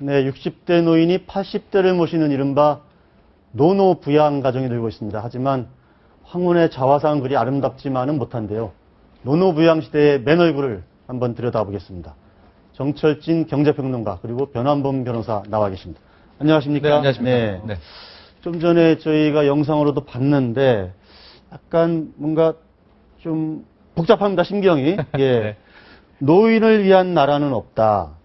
네, 60대 노인이 80대를 모시는 이른바 노노 부양 가정이 늘고 있습니다. 하지만 황혼의 자화상은 그리 아름답지만은 못한데요. 노노 부양 시대의 맨 얼굴을 한번 들여다보겠습니다. 정철진 경제평론가 그리고 변환범 변호사 나와 계십니다. 안녕하십니까? 네, 안녕하십니까? 네. 네. 좀 전에 저희가 영상으로도 봤는데 약간 뭔가 좀 복잡합니다, 심경이. 예. 네. 노인을 위한 나라는 없다.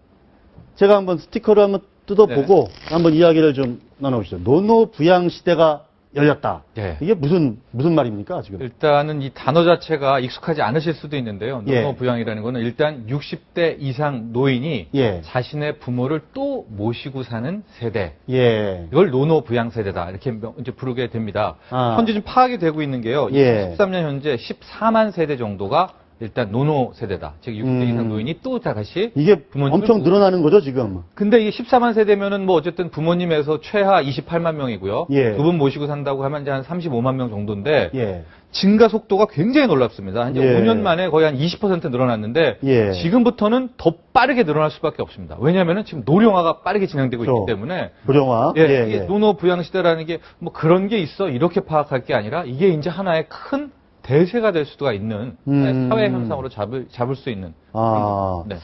제가 한번 스티커를 한번 뜯어보고 한번 이야기를 좀 나눠보시죠. 노노 부양 시대가 열렸다. 네. 이게 무슨 말입니까, 지금? 일단은 이 단어 자체가 익숙하지 않으실 수도 있는데요. 예. 노노 부양이라는 거는 일단 60대 이상 노인이 예. 자신의 부모를 또 모시고 사는 세대. 예. 이걸 노노 부양 세대다. 이렇게 이제 부르게 됩니다. 아. 현재 좀 파악이 되고 있는 게요. 예. 2013년 현재 14만 세대 정도가 일단 노노 세대다. 즉 60대 이상 노인이 또 다시 이게 부모님을 엄청 늘어나는 거죠, 지금? 근데 이게 14만 세대면은 뭐 어쨌든 부모님에서 최하 28만 명이고요. 예. 두 분 모시고 산다고 하면 이제 한 35만 명 정도인데 예. 증가 속도가 굉장히 놀랍습니다. 한 예. 5년 만에 거의 한 20% 늘어났는데 예. 지금부터는 더 빠르게 늘어날 수밖에 없습니다. 왜냐하면 지금 노령화가 빠르게 진행되고 그렇죠. 있기 때문에 부령화. 예, 이게 노노 부양 시대라는 게 뭐 그런 게 있어 이렇게 파악할 게 아니라 이게 이제 하나의 큰 대세가 될 수가 있는 사회 현상으로 잡을 수 있는. 아. 네.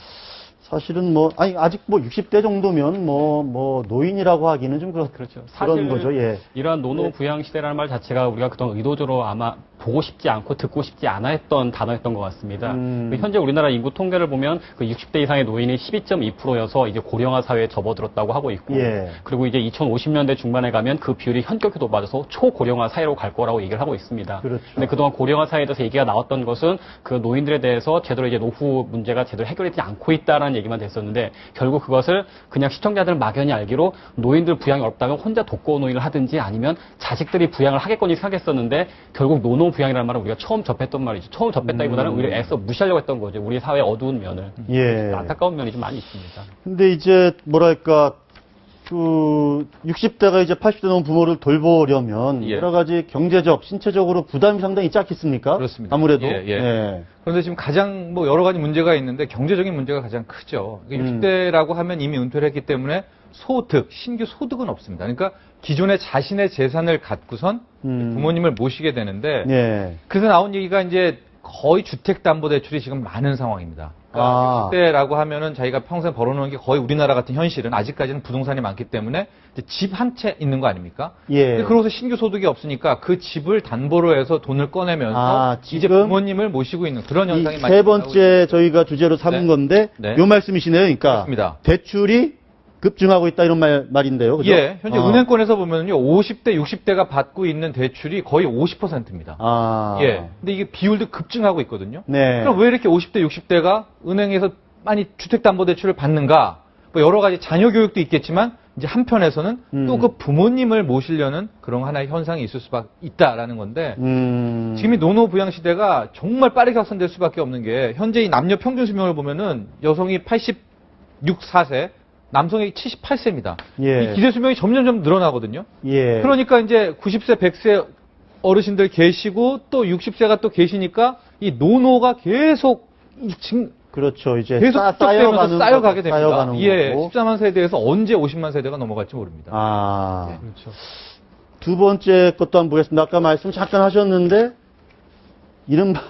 사실은 아직 60대 정도면 노인이라고 하기는 좀 그런 사실 거죠, 예. 이러한 노노 부양 시대라는 말 자체가 우리가 그동안 의도적으로 아마 보고 싶지 않고 듣고 싶지 않아 했던 단어였던 것 같습니다. 현재 우리나라 인구 통계를 보면 그 60대 이상의 노인이 12.2%여서 이제 고령화 사회에 접어들었다고 하고 있고, 예. 그리고 이제 2050년대 중반에 가면 그 비율이 현격히 높아져서 초고령화 사회로 갈 거라고 얘기를 하고 있습니다. 그렇죠. 근데 그동안 고령화 사회에 대해서 얘기가 나왔던 것은 그 노인들에 대해서 제대로 이제 노후 문제가 제대로 해결되지 않고 있다라는 얘기만 됐었는데, 결국 그것을 그냥 시청자들 막연히 알기로 노인들 부양이 어렵다면 혼자 독거 노인을 하든지 아니면 자식들이 부양을 하겠거니 생각했었는데, 결국 노노 부양이라는 말은 우리가 처음 접했던 말이죠. 처음 접했다기보다는 오히려 애써 무시하려고 했던 거죠. 우리 사회의 어두운 면을. 예. 안타까운 면이 좀 많이 있습니다. 근데 이제 뭐랄까 60대가 이제 80대 넘은 부모를 돌보려면 예. 여러 가지 경제적, 신체적으로 부담이 상당히 있지 않겠습니까? 그렇습니다. 아무래도. 예, 예. 그런데 지금 가장 여러 가지 문제가 있는데 경제적인 문제가 가장 크죠. 60대라고 하면 이미 은퇴를 했기 때문에 소득, 신규 소득은 없습니다. 그러니까 기존에 자신의 재산을 갖고선 부모님을 모시게 되는데 예. 그래서 나온 얘기가 이제 거의 주택담보대출이 지금 많은 상황입니다. 그러니까 60대라고 하면은 자기가 평생 벌어놓은 게 거의 우리나라 같은 현실은 아직까지는 부동산이 많기 때문에 집 한 채 있는 거 아닙니까? 예. 그러고서 신규 소득이 없으니까 그 집을 담보로 해서 돈을 꺼내면서 이제 부모님을 모시고 있는 그런 현상이 많이 세 번째 저희가 주제로 삼은 네. 건데 네. 요 말씀이시네요. 그러니까 그렇습니다. 대출이 급증하고 있다 이런 말인데요. 그죠? 예, 현재 은행권에서 보면요, 50대, 60대가 받고 있는 대출이 거의 50%입니다. 예. 근데 이게 비율도 급증하고 있거든요. 네. 그럼 왜 이렇게 50대, 60대가 은행에서 많이 주택담보대출을 받는가? 여러 가지 자녀 교육도 있겠지만, 이제 한편에서는 또 그 부모님을 모시려는 그런 하나의 현상이 있을 수밖에 있다라는 건데, 지금 이 노노 부양 시대가 정말 빠르게 확산될 수밖에 없는 게, 현재 이 남녀 평균 수명을 보면은 여성이 84세, 남성이 78세입니다. 예. 이 기대 수명이 점점 늘어나거든요. 예. 그러니까 이제 90세, 100세 어르신들 계시고 또 60세가 또 계시니까 이 노노가 계속 그렇죠. 이제 계속 쌓여가게 됩니다. 쌓여가는 예, 거고. 14만 세대에서 언제 50만 세대가 넘어갈지 모릅니다. 아. 그렇죠. 두 번째 것도 한번 보겠습니다. 아까 말씀 잠깐 하셨는데 이른바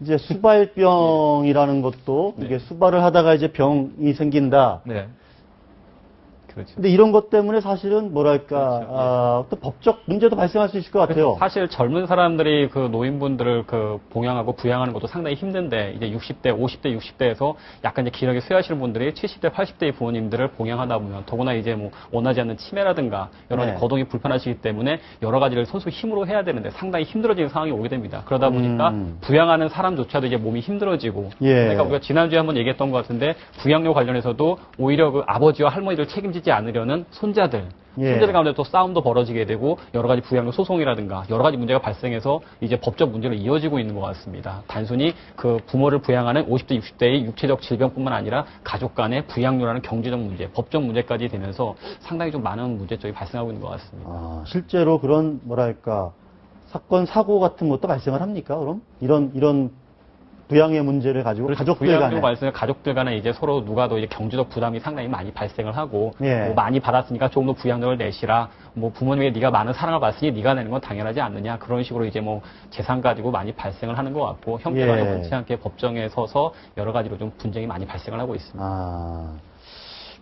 이제 수발병이라는 것도 이게 수발을 하다가 이제 병이 생긴다. 네. 그렇죠. 근데 이런 것 때문에 사실은 뭐랄까 또 법적 문제도 발생할 수 있을 것 같아요. 사실 젊은 사람들이 그 노인분들을 그 봉양하고 부양하는 것도 상당히 힘든데, 이제 60대, 50대, 60대에서 약간 이제 기력이 쇠하시는 분들이 70대, 80대의 부모님들을 봉양하다 보면 더구나 이제 원하지 않는 치매라든가 여러 가지 네. 거동이 불편하시기 때문에 여러 가지를 손수 힘으로 해야 되는데 상당히 힘들어지는 상황이 오게 됩니다. 그러다 보니까 부양하는 사람조차도 이제 몸이 힘들어지고, 예. 그러니까 우리가 지난주에 한번 얘기했던 것 같은데, 부양료 관련해서도 오히려 그 아버지와 할머니를 책임지지 않으려는 손자들 가운데 또 싸움도 벌어지게 되고 여러 가지 부양료 소송이라든가 여러 가지 문제가 발생해서 이제 법적 문제로 이어지고 있는 것 같습니다. 단순히 그 부모를 부양하는 50대, 60대의 육체적 질병뿐만 아니라 가족 간의 부양료라는 경제적 문제, 법적 문제까지 되면서 상당히 좀 많은 문제점이 발생하고 있는 것 같습니다. 실제로 그런 뭐랄까 사건 사고 같은 것도 발생을 합니까? 그럼 이런 부양의 문제를 가지고 가족들 부양도 간에 말씀에 가족들 간에 이제 서로 누가 더 이제 경제적 부담이 상당히 많이 발생을 하고 예. 뭐 많이 받았으니까 조금 더 부양력을 내시라. 뭐 부모님에게 네가 많은 사랑을 받았으니 네가 내는 건 당연하지 않느냐. 그런 식으로 이제 뭐 재산 가지고 많이 발생을 하는 것 같고 형제 간에 예. 원치 않게 법정에 서서 여러 가지로 좀 분쟁이 많이 발생을 하고 있습니다. 아,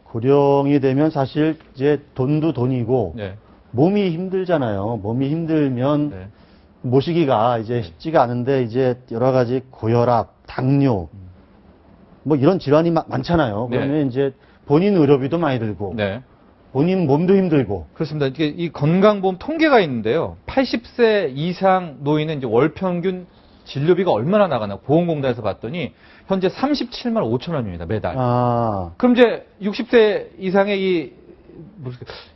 고령이 되면 사실 이제 돈도 돈이고 네. 몸이 힘들잖아요. 몸이 힘들면 네. 모시기가 이제 쉽지가 않은데 이제 여러 가지 고혈압, 당뇨 뭐 이런 질환이 많잖아요. 네. 그러면 이제 본인 의료비도 많이 들고 네. 본인 몸도 힘들고 그렇습니다. 이게 이 건강보험 통계가 있는데요. 80세 이상 노인은 이제 월 평균 진료비가 얼마나 나가나 보험공단에서 봤더니 현재 37만 5천 원입니다. 매달. 아, 그럼 이제 60세 이상의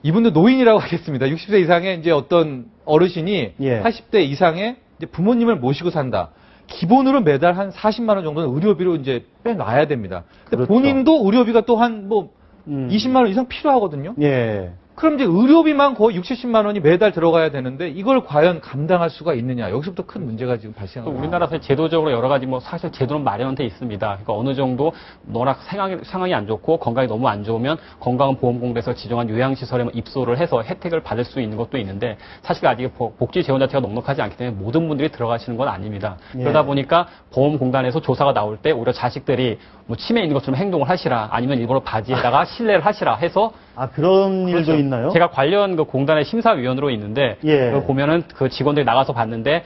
이분도 노인이라고 하겠습니다. 60세 이상의 이제 어떤 어르신이 예. 80대 이상의 이제 부모님을 모시고 산다. 기본으로 매달 한 40만 원 정도는 의료비로 이제 빼놔야 됩니다. 근데 그렇죠. 본인도 의료비가 또 한 뭐 20만 원 이상 필요하거든요. 예. 그럼 이제 의료비만 거의 60, 70만 원이 매달 들어가야 되는데 이걸 과연 감당할 수가 있느냐. 여기서부터 큰 문제가 지금 또 발생합니다. 우리나라에서 제도적으로 여러 가지 뭐 사실 제도는 마련돼 있습니다. 그러니까 어느 정도 워낙 상황이 안 좋고 건강이 너무 안 좋으면 건강보험공단에서 지정한 요양시설에 뭐 입소를 해서 혜택을 받을 수 있는 것도 있는데 사실 아직 복지 재원 자체가 넉넉하지 않기 때문에 모든 분들이 들어가시는 건 아닙니다. 예. 그러다 보니까 보험공단에서 조사가 나올 때 오히려 자식들이 뭐 치매 있는 것처럼 행동을 하시라 아니면 일부러 바지에다가 실내를 하시라 해서 아, 그런 일도 있나요? 제가 관련 그 공단의 심사위원으로 있는데 예. 그걸 보면은 그 직원들이 나가서 봤는데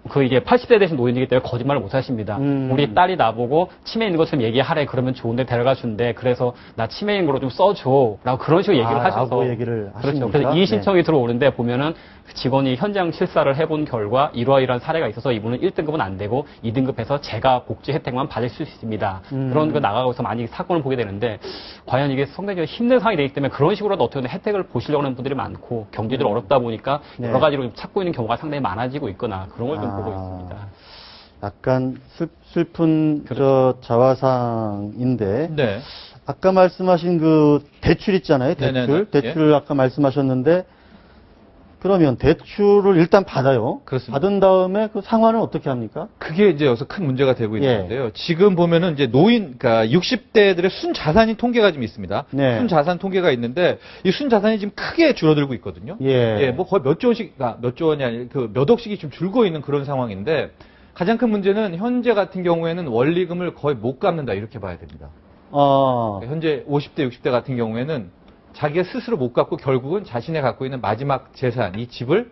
그 이게 80대 되신 노인이기 때문에 거짓말을 못 하십니다. 우리 딸이 나보고 치매 있는 것처럼 얘기하래. 그러면 좋은데 데려가 준대. 그래서 나 치매 있는 거로 좀 써줘. 라고 그런 식으로 얘기를 하셔서. 라고 얘기를 그렇죠. 하십니까? 그래서 이의 네. 신청이 들어오는데 보면은 그 직원이 현장 실사를 해본 결과 이러이러한 사례가 있어서 이분은 1등급은 안 되고 2등급에서 제가 복지 혜택만 받을 수 있습니다. 그런 거 나가고서 많이 사건을 보게 되는데 과연 이게 상당히 힘든 상황이 되기 때문에 그런 식으로라도 어떻게든 혜택을 보시려고 하는 분들이 많고 경제적으로 어렵다 보니까 네. 여러 가지로 찾고 있는 경우가 상당히 많아지고 있거나 그런 걸 좀 보고 있습니다. 약간 슬픈 그렇죠. 저 자화상인데 네. 아까 말씀하신 그 대출 있잖아요. 대출. 네네네. 대출을 아까 말씀하셨는데 그러면 대출을 일단 받아요. 그렇습니다. 받은 다음에 그 상환은 어떻게 합니까? 그게 이제 여기서 큰 문제가 되고 예. 있는데요. 지금 보면은 이제 그러니까 60대들의 순자산이 통계가 좀 있습니다. 네. 순자산 통계가 있는데 이 순자산이 지금 크게 줄어들고 있거든요. 예. 뭐 거의 몇 조 원씩, 몇 조 원이 아니라 그 몇 억씩이 좀 줄고 있는 그런 상황인데 가장 큰 문제는 현재 같은 경우에는 원리금을 거의 못 갚는다 이렇게 봐야 됩니다. 그러니까 현재 50대, 60대 같은 경우에는 자기가 스스로 못 갚고 결국은 자신이 갖고 있는 마지막 재산, 이 집을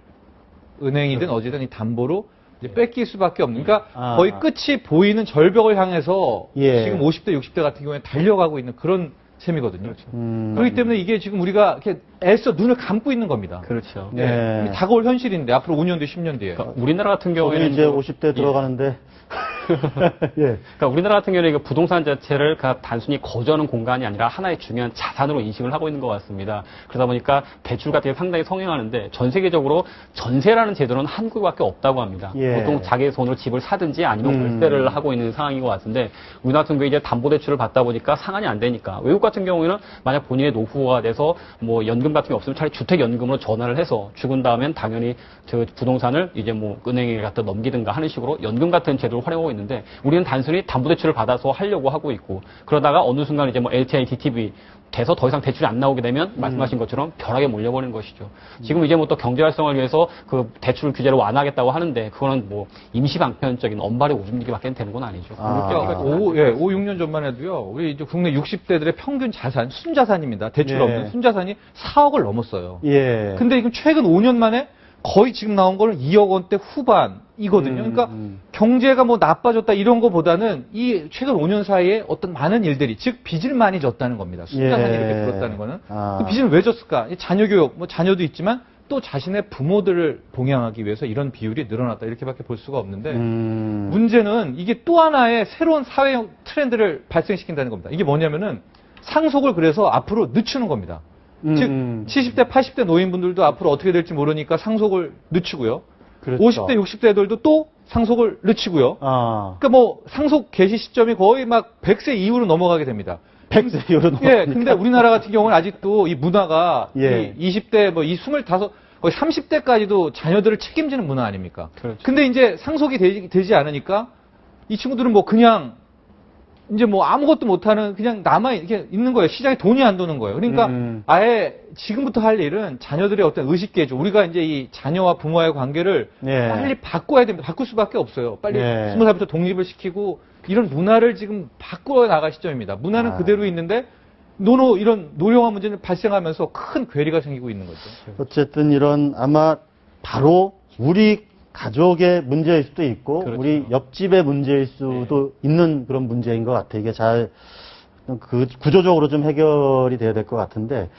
은행이든 어디든 이 담보로 이제 뺏길 수밖에 없는. 그러니까 거의 끝이 보이는 절벽을 향해서 예. 지금 50대, 60대 같은 경우에 달려가고 있는 그런 셈이거든요. 그렇죠. 그렇기 때문에 이게 지금 우리가 이렇게 애써 눈을 감고 있는 겁니다. 그렇죠. 네. 이미 다가올 현실인데 앞으로 5년 뒤, 10년 뒤에. 그러니까 우리나라 같은 저희 경우에는 이제 뭐- 50대 들어가는데 예. 그러니까 우리나라 같은 경우는 부동산 자체를 단순히 거주하는 공간이 아니라 하나의 중요한 자산으로 인식을 하고 있는 것 같습니다. 그러다 보니까 대출 같은 게 상당히 성행하는데 전 세계적으로 전세라는 제도는 한국밖에 없다고 합니다. 예. 보통 자기 손으로 집을 사든지 아니면 월세를 하고 있는 상황인 것 같은데 우리나라 같은 경우에 이제 담보대출을 받다 보니까 상환이 안 되니까 외국 같은 경우에는 만약 본인의 노후가 돼서 뭐 연금 같은 게 없으면 차라리 주택연금으로 전환을 해서 죽은 다음엔 당연히 저 부동산을 이제 뭐 은행에 갖다 넘기든가 하는 식으로 연금 같은 제도를 활용하고 있는데 우리는 단순히 담보대출을 받아서 하려고 하고 있고 그러다가 어느 순간 이제 뭐 LTI, DTV 돼서 더 이상 대출이 안 나오게 되면 말씀하신 것처럼 벼락에 몰려버리는 것이죠. 지금 이제 뭐 또 경제 활성화를 위해서 그 대출 규제를 완화하겠다고 하는데 그거는 뭐 임시 방편적인 언발의 오줌기밖에 되는 건 아니죠. 그러니까 5, 6년 전만 해도요. 우리 이제 국내 60대들의 평균 자산, 순자산입니다. 대출 네. 없는 순자산이 4억을 넘었어요. 예. 근데 지금 최근 5년 만에 거의 지금 나온 거는 2억 원대 후반이거든요. 그러니까 경제가 뭐 나빠졌다 이런 거보다는 이 최근 5년 사이에 어떤 많은 일들이 즉 빚을 많이 졌다는 겁니다. 순자산이 예. 이렇게 불었다는 거는 아. 그 빚을 왜 졌을까? 이 자녀 교육, 뭐 자녀도 있지만 또 자신의 부모들을 봉양하기 위해서 이런 비율이 늘어났다 이렇게밖에 볼 수가 없는데 문제는 이게 또 하나의 새로운 사회형 트렌드를 발생시킨다는 겁니다. 이게 뭐냐면은 상속을 그래서 앞으로 늦추는 겁니다. 즉 70대, 80대 노인분들도 앞으로 어떻게 될지 모르니까 상속을 늦추고요. 그렇죠. 50대, 60대들도 또 상속을 늦추고요. 아. 그러니까 뭐 상속 개시 시점이 거의 막 100세 이후로 넘어가게 됩니다. 100세 이후로 예, 근데 우리나라 같은 경우는 아직도 이 문화가 예. 이 20대 뭐 이 25, 거의 30대까지도 자녀들을 책임지는 문화 아닙니까? 그렇죠. 근데 이제 상속이 되지 않으니까 이 친구들은 뭐 그냥 이제 뭐 아무것도 못하는 그냥 이렇게 있는 거예요. 시장에 돈이 안 도는 거예요. 그러니까 아예 지금부터 할 일은 자녀들의 어떤 의식개조, 우리가 이제 이 자녀와 부모와의 관계를 예. 빨리 바꿔야 됩니다. 바꿀 수밖에 없어요. 빨리 예. 20살부터 독립을 시키고 이런 문화를 지금 바꿔 나갈 시점입니다. 문화는 그대로 있는데 이런 노령화 문제는 발생하면서 큰 괴리가 생기고 있는 거죠. 어쨌든 이런 아마 바로 우리 가족의 문제일 수도 있고 그렇죠. 우리 옆집의 문제일 수도 있는 그런 문제인 것 같아요. 이게 잘 구조적으로 좀 해결이 돼야 될 것 같은데